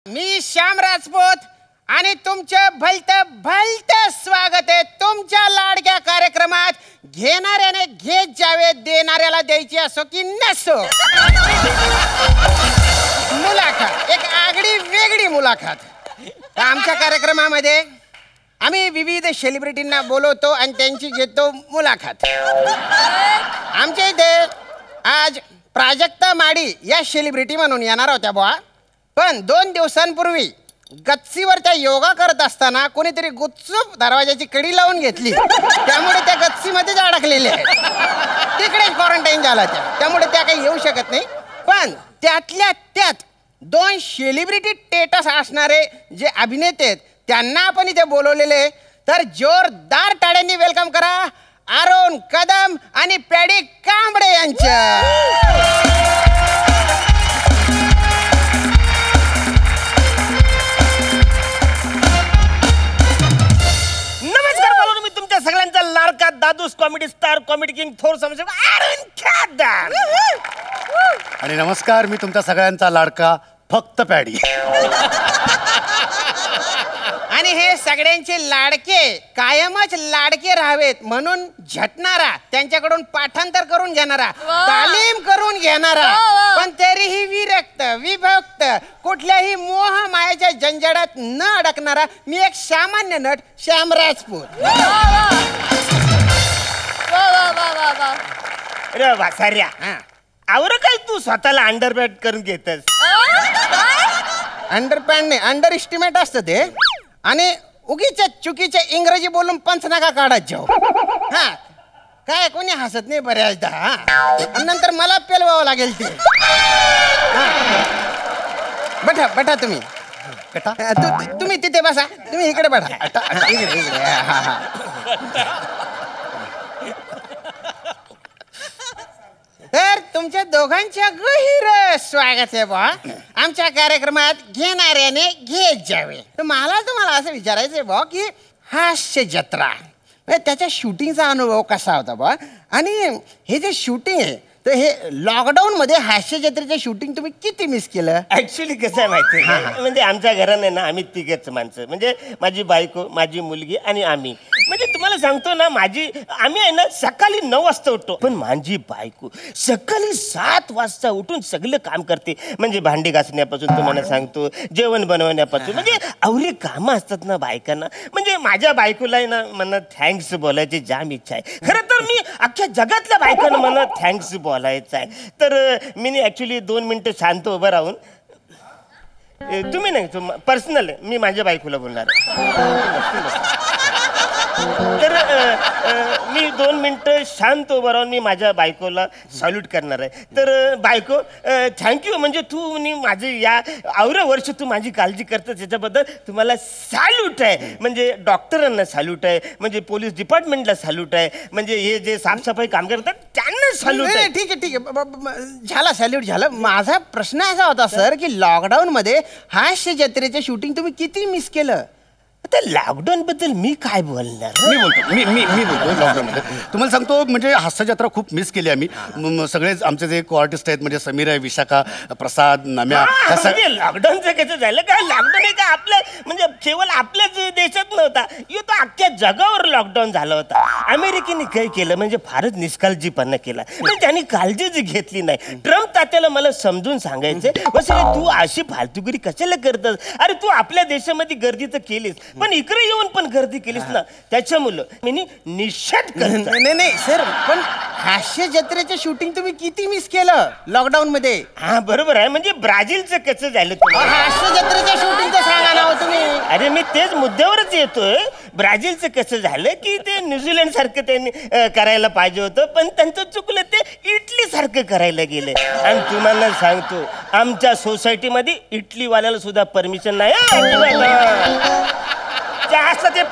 मी श्याम राजपूत आणि तुमचं भलत स्वागत आहे तुमच्या लाडक्या कार्यक्रमात। घेणाऱ्याने घेत जावे, देणाऱ्याला द्यायची असो की नसो। मुलाखत, एक आगळी वेगळी मुलाखत। आमच्या कार्यक्रमामध्ये आम्ही विविध सेलिब्रिटींना बोलवतो आणि त्यांची घेतो मुलाखत। आमच्या इथे आज प्राजक्ता माडी या सेलिब्रिटी म्हणून येणार होत्या बुवा, पण 2 दिवसांपूर्वी गच्चीवर त्या योगा करत असताना कोणीतरी गुपचूप दरवाजाची कडी लावून घेतली, त्यामुळे त्या गच्चीमध्येच अडकलेल्या आहेत। तिकडे क्वारंटाईन झाला त्यामुळे त्या काही येऊ शकत नाही। पण त्यातल्या त्यात 2 सेलिब्रिटी स्टेटस असणारे जे अभिनेते आहेत त्यांना आपण इथे बोलवलेले, तर जोरदार टाळ्यांनी वेलकम करा अरुण कदम आणि पॅडी कांबळे यांचं। सगळ्यांचा लाडका दादूस कॉमेडी स्टार, कॉमेडी किंग, थोर समजून अरुण कदम। आणि नमस्कार, मी तुमच्या सगळ्यांचा लाडका फक्त पॅडी। आणि हे सगळ्यांचे लाडके कायमच लाडके राहावेत म्हणून झटणारा, त्यांच्याकडून पाठांतर करून घेणारा, तालीम करून घेणारा, पण तरीही विरक्त विभक्त कुठल्याही मोह मायाच्या जंजाळात न अडकणारा मी एक सामान्य नट श्याम राजपूत। अरे वासाऱ्या, आवर काय तू स्वतःला अंडरपॅड करून घेतस? अंडरपॅड नाही, अंडर एस्टिमेट असतं ते। आणि उगीच्या चुकीच्या इंग्रजी बोलून पंचनाका काढत जाऊ। हा काय कोणी हसत नाही बऱ्याचदा। आणि नंतर मला पेलवावं लागेल ते। बठा बठा तुम्ही तुम्ही तिथे बसा, तुम्ही इकडे बठा। इकडे इकडे तर तुमच्या दोघांच्या गहिर स्वागत आहे बा आमच्या कार्यक्रमात घेणाऱ्याने घेत जावे। तर मला तुम्हाला असं विचारायचं आहे बा की हास्य जत्रा त्याच्या शूटिंगचा अनुभव कसा होता बा, आणि हे जे शूटिंग आहे तर हे लॉकडाऊन मध्ये हास्य जत्रेचे शूटिंग तुम्ही किती मिस केलं? ऍक्च्युली कसं आहे माहिती आहे, म्हणजे आमच्या घराने ना आम्ही 3घच माणसं, म्हणजे माझी बायको, माझी मुलगी आणि आम्ही। म्हणजे तुम्हाला सांगतो ना, आम्ही आहे ना सकाळी 9 वाजता उठतो, पण माझी बायको सकाळी 7 वाजता उठून सगळं काम करते। म्हणजे भांडी घासण्यापासून तुम्हाला सांगतो, जेवण बनवण्यापासून, म्हणजे अवरी कामं असतात ना बायकांना। म्हणजे माझ्या बायकोला आहे ना मला थँक्स बोलायची जाम इच्छा आहे। खरं तर मी अख्ख्या जगातल्या बायकांना मला थँक्स बोलायचं आहे। तर मी ऍक्च्युली 2 मिनिटं शांत उभं राहून, तुम्ही नाही पर्सनल मी माझ्या बायकोला बोलणार। तर मी 2 मिनिटं शांत उभं राहून मी माझ्या बायकोला सॅल्यूट करणार आहे। तर बायको, थँक्यू, म्हणजे तू माझी या अवघ्या वर्ष तू माझी काळजी करतेस त्याच्याबद्दल तुम्हाला सॅल्यूट आहे। म्हणजे डॉक्टरांना सॅल्यूट आहे, म्हणजे पोलीस डिपार्टमेंटला सॅल्यूट आहे, म्हणजे हे जे साफसफाई काम करतात त्यांना सॅल्यूट आहे। ठीक आहे ठीक आहे, झाला सॅल्यूट झालं। माझा प्रश्न असा होता सर की लॉकडाऊन मध्ये हास्य जत्रेचे शूटिंग तुम्ही किती मिस केलं? आता लॉकडाऊन बद्दल मी काय बोलणार? मी बोलतो लॉकडाऊन मध्ये तुम्हाला सांगतो, म्हणजे हास्य जत्रा खूप मिस केली आम्ही। सगळेच आमचे जे को-आर्टिस्ट आहेत, म्हणजे समीर आहे, विशाखा, प्रसाद, नम्या। लॉकडाऊनचं कसं झालं काय? लॉकडाऊन आहे का आपल्या म्हणजे केवळ आपल्याच देशात नव्हता, तो अख्ख्या जगावर लॉकडाऊन झाला होता। अमेरिकेने काय केलं म्हणजे फारच निष्काळजीपणा केला, पण त्यांनी काळजीच घेतली नाही। ट्रम्प तात्याला मला समजून सांगायचं, बसं तू अशी फालतूगिरी कशाला करतस? अरे तू आपल्या देशामध्ये गर्दी तर केलीस, पण इकडे येऊन पण गर्दी केलीस ना, त्याच्यामुळे मी निषेध करतो। नाही सर, पण हास्य जत्रेचे शूटिंग तुम्ही किती मिस केलं लॉकडाऊन मध्ये? हा बरोबर आहे, म्हणजे ब्राझीलचं कसं झालं हास्य जत्रेच्या शूटिंगचं सांगा ना तुम्ही। अरे मी तेच मुद्द्यावरच येतोय। ब्राझीलचं कसं झालं की ते न्यूझीलंड सारखं त्यांनी करायला पाहिजे होतं, पण त्यांचं चुकलं, ते इटली सारखं करायला गेले। आणि तुम्हाला सांगतो, आमच्या सोसायटीमध्ये इटलीवाल्याला सुद्धा परमिशन नाही। जास्त ते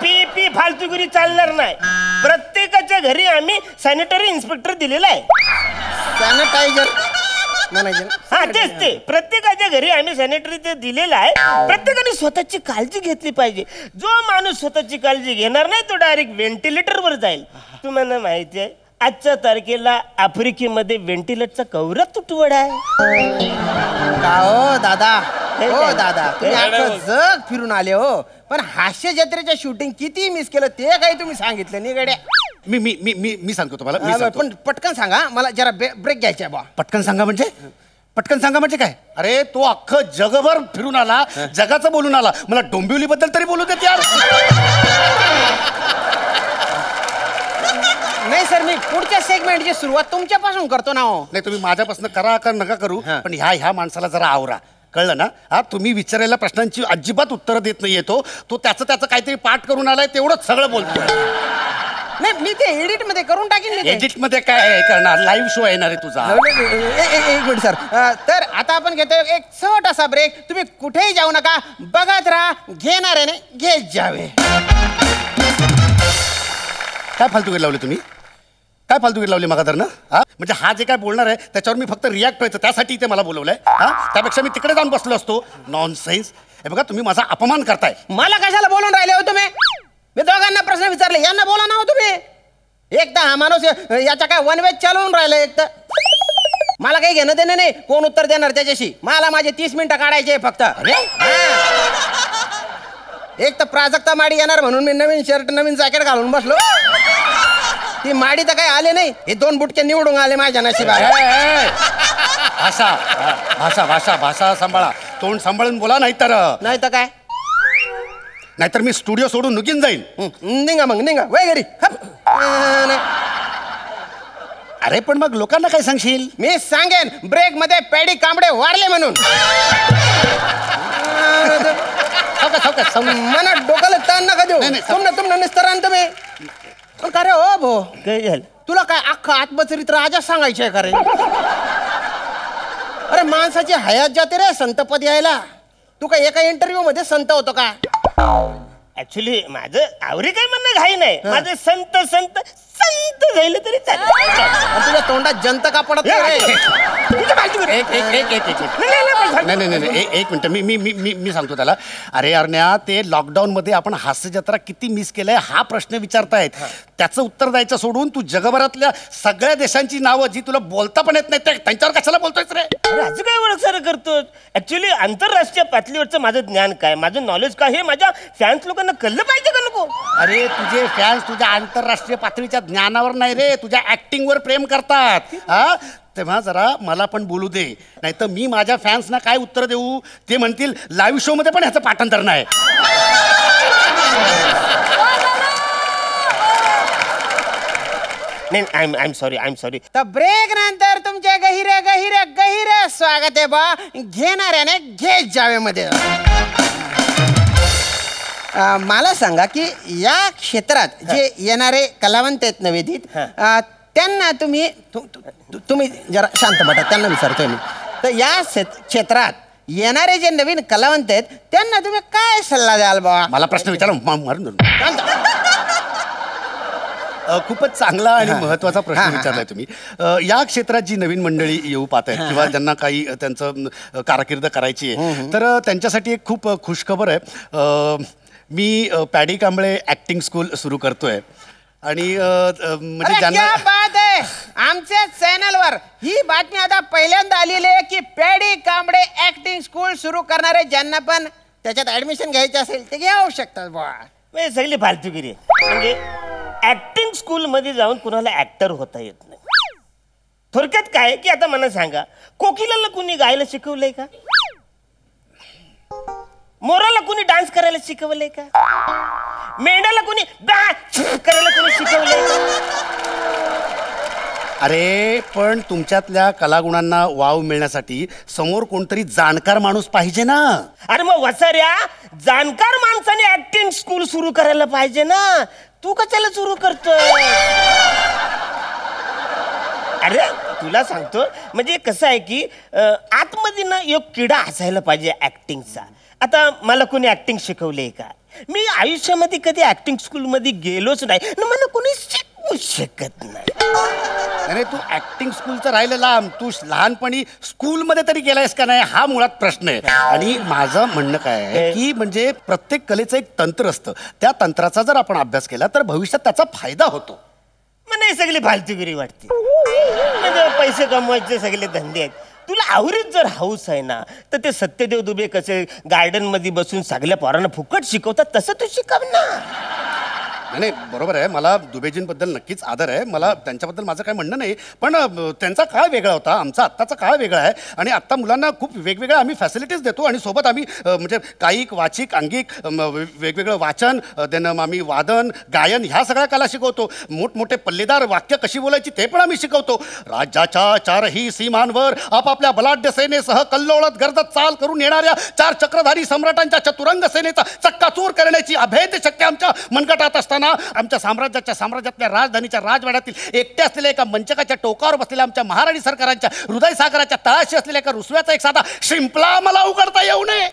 पी पी फालतूगिरी चालणार नाही। प्रत्येकाच्या घरी आम्ही सॅनिटरी इन्स्पेक्टर दिलेला आहे। सॅनिटायझर हा तेच ते, प्रत्येकाच्या घरी आम्ही सॅनिटरी ते दिलेला आहे। प्रत्येकाने स्वतःची काळजी घेतली पाहिजे। जो माणूस स्वतःची काळजी घेणार नाही तो डायरेक्ट व्हेंटिलेटरवर जाईल। तुम्हाला माहिती आहे आजच्या तारखेला आफ्रिकेमध्ये व्हेंटिलेटरचा कवरा तुटवडा आहे। का हो दादा, हो दादा, तुम्ही अख्खं जग फिरून आले हो, पण हास्य जत्रेच्या शूटिंग किती मिस केलं ते काही तुम्ही सांगितलं नाही गड्या. मी मी मी मी मी सांगतो तुम्हाला, मी सांगतो. पण पटकन सांगा, मला जरा ब्रेक घ्यायचा बा. पटकन सांगा म्हणजे? पटकन सांगा म्हणजे काय? अरे तो अख्खं जगभर फिरून आला, जगाचं बोलून आला, मला डोंबिवली बद्दल तरी बोलू देत यार. नाही सर, मी पुढच्या सेगमेंटची सुरुवात तुमच्यापासून करतो ना हो. नाही तुम्ही माझ्यापासून करा का नका करू, पण ह्या माणसाला जरा आवरा, कळलं ना? हा, तुम्ही विचारायला प्रश्नांची अजिबात उत्तरं देत नाहीये. तो त्याचं काहीतरी पाठ करून आलाय, तेवढंच सगळं बोलतोय. नाही, मी ते एडिट मध्ये करून टाकीन. एडिट मध्ये काय करणार? लाईव्ह शो येणार आहे तुझा. एक मिनिट सर. तर आता आपण घेतो एक छोटासा ब्रेक. तुम्ही कुठेही जाऊ नका, बघत राहा, घेणार आहे घेत जावे. काय फालतूगिरी लावली तुम्ही? काय फालतूगिरी लावली मगा तर ना? हा, म्हणजे हा जे काय बोलणार आहे त्याच्यावर मी फक्त रिॲक्ट व्हायचं, त्यासाठी इथे मला बोलवलंय. हा, त्यापेक्षा मी तिकडे जाऊन बसलो असतो. नॉनसेन्स. हे बघा, तुम्ही माझा अपमान करताय. मला कशाला बोलून राहिले हो तुम्ही? मी दोघांना प्रश्न विचारले, यांना बोला ना हो तुम्ही. एक तर हा माणूस याच्या काय वन वेज चालवून राहिलं. एक तर मला काही घेणं देणं नाही कोण उत्तर देणार त्याच्याशी. मला माझे 30 मिनिटं काढायचे फक्त. एक तर प्राजक्ता माडी येणार म्हणून मी नवीन शर्ट नवीन जॅकेट घालून बसलो. ती माडी तर काही आले नाही, हे 2 बुटके निवडून आले माझ्या नशिबात. भाषा भाषा भाषा भाषा सांभाळा, तोंड सांभाळून बोला, नाही तर काय, नाहीतर मी स्टुडिओ सोडून निघून जाईन. निघा मग, निघा वय घरी. अरे पण मग लोकांना काय सांगशील? मी सांगेन ब्रेक मध्ये पॅडी कांबडे वारले म्हणून. मनात डोक्याला ताण नका देऊ. तुमनं निस्तरान तुम्ही. पण का रे हो भो, काय झालं? तुला काय अख्खं आत्मचरित्र आजच सांगायचंय का रे? अरे माणसाची हयात जाते रे संतपद यायला. तू काय एका इंटरव्ह्यू मध्ये संत होतो का? ऍक्च्युली माझं आवरी काय म्हणणं घाई नाही. माझं संत संत संत झालं तरी चालेल. तुझ्या तोंडात जंत का पडत नाही? नाही, एक मिनिट. मी सांगतो त्याला. अरे अरण्या, ते लॉकडाऊन मध्ये आपण हास्य जत्रा किती मिस केलंय हा प्रश्न विचारतायत. त्याचं उत्तर द्यायचं सोडून तू जगभरातल्या सगळ्या देशांची नावं जी तुला बोलता पण येत नाही त्यांच्यावर कशाला बोलतोयस रे? असं काय ओळख सारं करतो? ऍक्च्युली आंतरराष्ट्रीय पातळीवरचं माझं ज्ञान काय, माझं नॉलेज काय, हे माझ्या फॅन्स लोकांना कळलं पाहिजे का नको? अरे तुझे फॅन्स तुझ्या आंतरराष्ट्रीय पातळीच्या ज्ञानावर नाही रे, तुझ्या ऍक्टिंग वर प्रेम करतात. हा, तेव्हा जरा मला पण बोलू दे. नाही तर मी माझ्या फॅन्सना काय उत्तर देऊ? ते म्हणतील लाईव्ह शो मध्ये पण ह्याचं पाठांतर नाही. I am sorry. तर ब्रेक नंतर तुमच्या गहिरे स्वागत आहे बा घेणाऱ्याने घेत जावे मध्ये. मला सांगा की या क्षेत्रात जे येणारे कलावंत आहेत नवेदित, त्यांना तुम्ही जरा शांत बटा, त्यांना विचारतोय मी. तर या क्षेत्रात येणारे जे नवीन कलावंत आहेत त्यांना तुम्ही काय सल्ला द्याल बा? मला प्रश्न विचारा, मारून खूपच चांगला आणि महत्वाचा प्रश्न विचारलाय तुम्ही. या क्षेत्रात जी नवीन मंडळी येऊ पाहत आहेत किंवा ज्यांना काही त्यांचं कारकीर्द करायची आहे, तर त्यांच्यासाठी एक खूप खुशखबर आहे. मी पॅडी कांबळे ऍक्टिंग स्कूल सुरू करतोय. आणि म्हणजे ज्यांना बात आहे, आमच्या चॅनलवर ही बातमी आता पहिल्यांदा आलेली आहे की पॅडी कांबळे ऍक्टिंग स्कूल सुरू करणारे ज्यांना पण त्याच्यात ऍडमिशन घ्यायचं असेल ते घेऊ शकतात बा. सगळी फालतूगिरी आहे. म्हणजे ऍक्टिंग स्कूल मध्ये जाऊन कुणाला ऍक्टर होता येत नाही. थोडक्यात काय की आता मला सांगा, कोकिलाला कुणी गायला शिकवलंय का? मोराला कुणी डान्स करायला शिकवलंय का? मेंढ्याला कुणी करायला कुणी शिकवलंय का? अरे पण तुमच्यातल्या कलागुणांना वाव मिळण्यासाठी समोर कोणतरी जाणकार माणूस पाहिजे ना. अरे मग वसाऱ्या, जाणकार माणसाने ऍक्टिंग स्कूल सुरू करायला पाहिजे ना. तू कशाला सुरू करतोय? अरे तुला सांगतो, म्हणजे कसं आहे की आतमध्ये ना एक किडा असायला पाहिजे ऍक्टिंगचा. आता मला कोणी ऍक्टिंग शिकवलंय का? मी आयुष्यामध्ये कधी ऍक्टिंग स्कूल मध्ये गेलोच नाही, मला कोणी शिकवू शकत नाही. अरे तू ऍक्टिंग स्कूलचं राहिलं लांब, तू लहानपणी स्कूलमध्ये तरी गेलायस का नाही हा मुळात प्रश्न आहे. आणि माझं म्हणणं काय आहे की म्हणजे प्रत्येक कलेचं एक तंत्र असतं, त्या तंत्राचा जर आपण अभ्यास केला तर भविष्यात त्याचा फायदा होतो. मला हे सगळी फालतूगिरी वाटते. म्हणजे पैसे कमवायचे सगळे धंदे आहेत. तुला आवडीत जर हाऊस आहे ना तर ते सत्यदेव दुबे कसे गार्डन मध्ये बसून सगळ्या पोरांना फुकट शिकवतात तसं तू शिकव ना. नाही बरोबर आहे, मला दुबेजींबद्दल नक्कीच आदर आहे, मला त्यांच्याबद्दल माझं काय म्हणणं नाही, पण त्यांचा काळ वेगळा होता, आमचा आत्ताचा काळ वेगळा आहे आणि आत्ता मुलांना खूप वेगवेगळ्या आम्ही फॅसिलिटीज देतो आणि सोबत आम्ही म्हणजे कायिक वाचिक अंगिक वेगवेगळं वाचन देणं, आम्ही वादन गायन ह्या सगळ्या कला शिकवतो, मोठमोठे पल्लेदार वाक्य कशी बोलायची ते पण आम्ही शिकवतो. राज्याच्या चारही सीमांवर आपापल्या बलाढ्य सेनेसह कल्लोळत गर्दत चाल करून येणाऱ्या 4 चक्रधारी सम्राटांच्या चतुरंग सेनेचा चक्काचूर करण्याची अभेद्य शक्ती आमच्या मनगटात असताना आमच्या साम्राज्यातल्या राजधानीच्या राजवाड्यातील एकटे असलेल्या एका मंचकाच्या टोकावर बसलेल्या आमच्या महाराणी सरकारांच्या हृदय सागराच्या तळाशी असलेल्या एका रुसव्याचा एक साधा शिंपला मला उघडता येऊ नये.